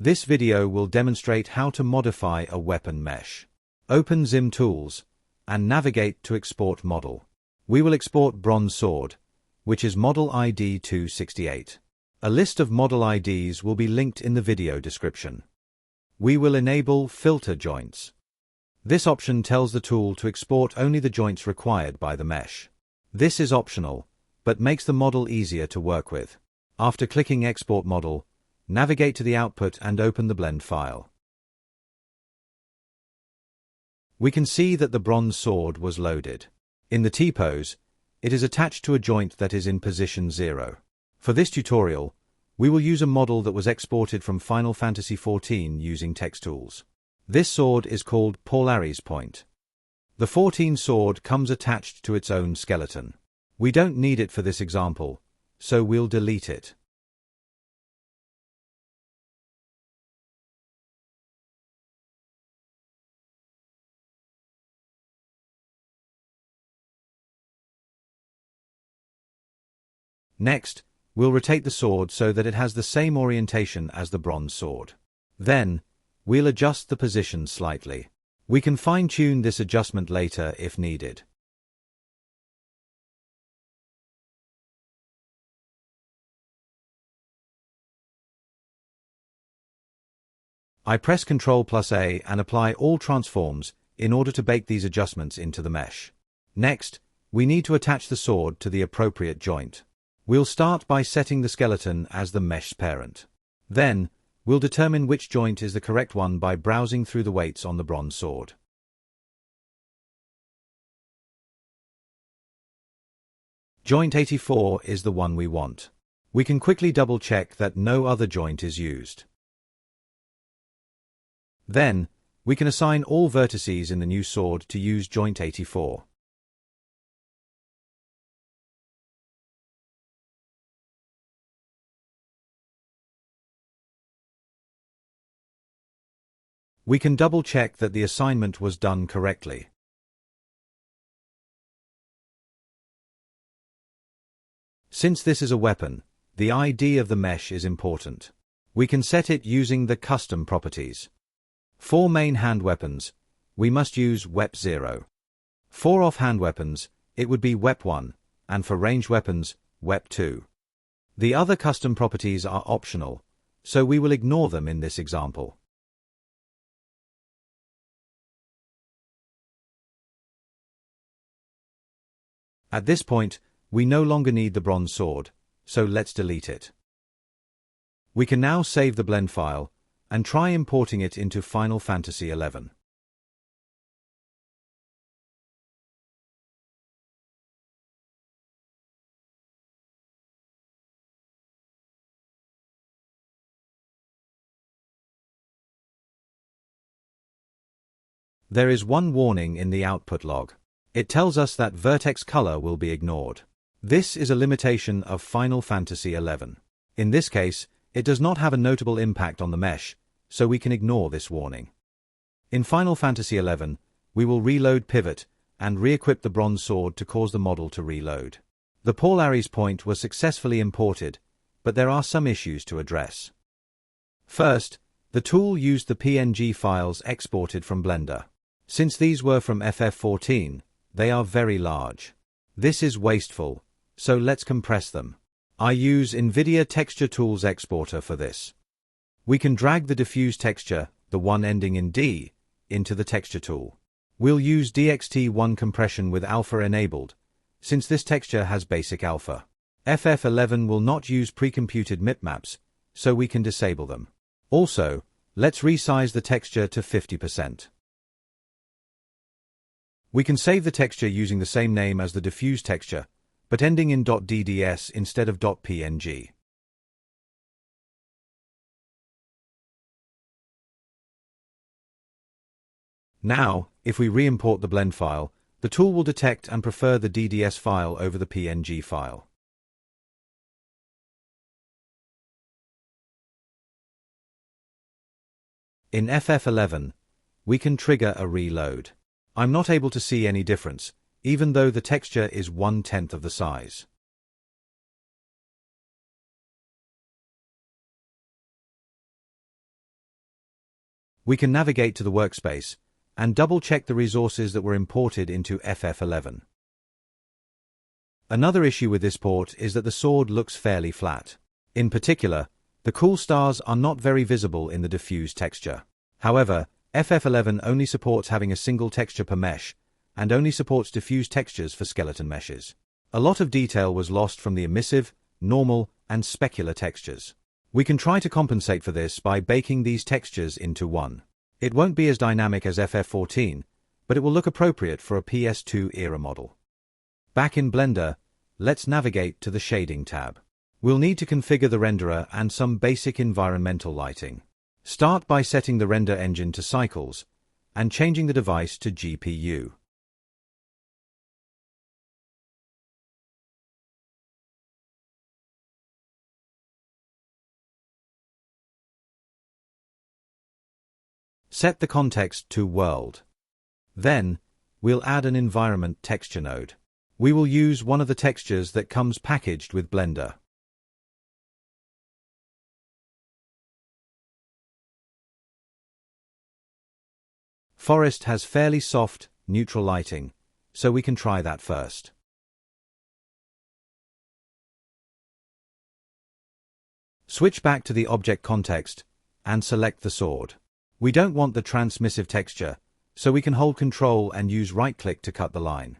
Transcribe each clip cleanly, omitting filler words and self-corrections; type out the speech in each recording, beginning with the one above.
This video will demonstrate how to modify a weapon mesh. Open XimTools and navigate to Export Model. We will export Bronze Sword, which is Model ID 268. A list of model IDs will be linked in the video description. We will enable Filter Joints. This option tells the tool to export only the joints required by the mesh. This is optional, but makes the model easier to work with. After clicking Export Model, navigate to the output and open the blend file. We can see that the bronze sword was loaded. In the T-pose, it is attached to a joint that is in position 0. For this tutorial, we will use a model that was exported from Final Fantasy XIV using TexTools. This sword is called Polaris Point. The 14 sword comes attached to its own skeleton. We don't need it for this example, so we'll delete it. Next, we'll rotate the sword so that it has the same orientation as the bronze sword. Then, we'll adjust the position slightly. We can fine-tune this adjustment later if needed. I press Ctrl+A and apply all transforms in order to bake these adjustments into the mesh. Next, we need to attach the sword to the appropriate joint. We'll start by setting the skeleton as the mesh's parent. Then, we'll determine which joint is the correct one by browsing through the weights on the bronze sword. Joint 84 is the one we want. We can quickly double-check that no other joint is used. Then, we can assign all vertices in the new sword to use joint 84. We can double-check that the assignment was done correctly. Since this is a weapon, the ID of the mesh is important. We can set it using the custom properties. For main hand weapons, we must use WEP 0. For off-hand weapons, it would be WEP 1, and for range weapons, WEP 2. The other custom properties are optional, so we will ignore them in this example. At this point, we no longer need the bronze sword, so let's delete it. We can now save the blend file and try importing it into Final Fantasy XI. There is one warning in the output log. It tells us that vertex color will be ignored. This is a limitation of Final Fantasy XI. In this case, it does not have a notable impact on the mesh, so we can ignore this warning. In Final Fantasy XI, we will reload pivot and re-equip the bronze sword to cause the model to reload. The Polaris Point was successfully imported, but there are some issues to address. First, the tool used the PNG files exported from Blender. Since these were from FF14, they are very large. This is wasteful, so let's compress them. I use NVIDIA Texture Tools Exporter for this. We can drag the diffuse texture, the one ending in D, into the texture tool. We'll use DXT1 compression with alpha enabled, since this texture has basic alpha. FF11 will not use pre-computed mipmaps, so we can disable them. Also, let's resize the texture to 50%. We can save the texture using the same name as the diffuse texture, but ending in .dds instead of .png. Now, if we re-import the blend file, the tool will detect and prefer the DDS file over the PNG file. In FF11, we can trigger a reload. I'm not able to see any difference, even though the texture is 1/10 of the size. We can navigate to the workspace and double-check the resources that were imported into FF11. Another issue with this port is that the sword looks fairly flat. In particular, the cool stars are not very visible in the diffuse texture. However, FF11 only supports having a single texture per mesh, and only supports diffuse textures for skeleton meshes. A lot of detail was lost from the emissive, normal, and specular textures. We can try to compensate for this by baking these textures into one. It won't be as dynamic as FF14, but it will look appropriate for a PS2 era model. Back in Blender, let's navigate to the Shading tab. We'll need to configure the renderer and some basic environmental lighting. Start by setting the render engine to cycles and changing the device to GPU. Set the context to World. Then, we'll add an environment texture node. We will use one of the textures that comes packaged with Blender. Forest has fairly soft, neutral lighting, so we can try that first. Switch back to the object context and select the sword. We don't want the transmissive texture, so we can hold Ctrl and use right-click to cut the line.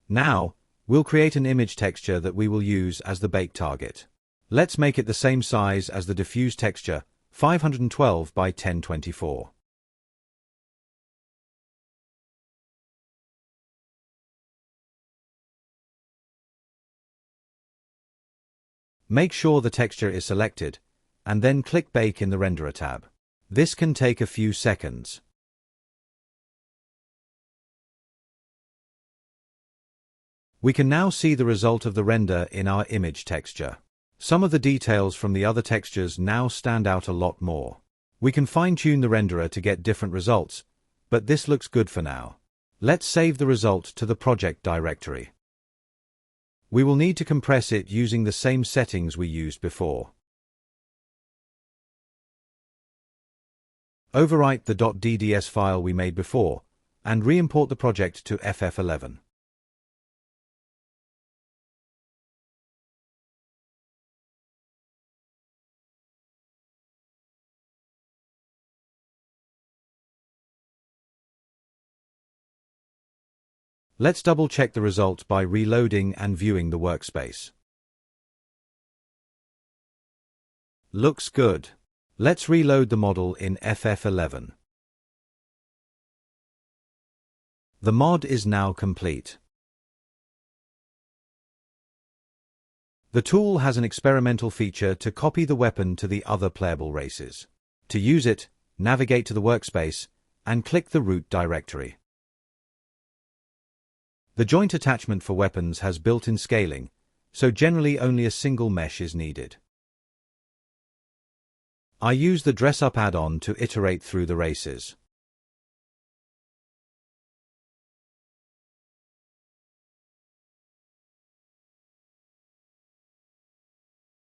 Now, we'll create an image texture that we will use as the bake target. Let's make it the same size as the diffuse texture, 512 by 1024. Make sure the texture is selected, and then click Bake in the Renderer tab. This can take a few seconds. We can now see the result of the render in our image texture. Some of the details from the other textures now stand out a lot more. We can fine-tune the renderer to get different results, but this looks good for now. Let's save the result to the project directory. We will need to compress it using the same settings we used before. Overwrite the .dds file we made before, and re-import the project to FF11. Let's double-check the result by reloading and viewing the workspace. Looks good. Let's reload the model in FF11. The mod is now complete. The tool has an experimental feature to copy the weapon to the other playable races. To use it, navigate to the workspace and click the root directory. The joint attachment for weapons has built-in scaling, so generally only a single mesh is needed. I use the DressUp add-on to iterate through the races.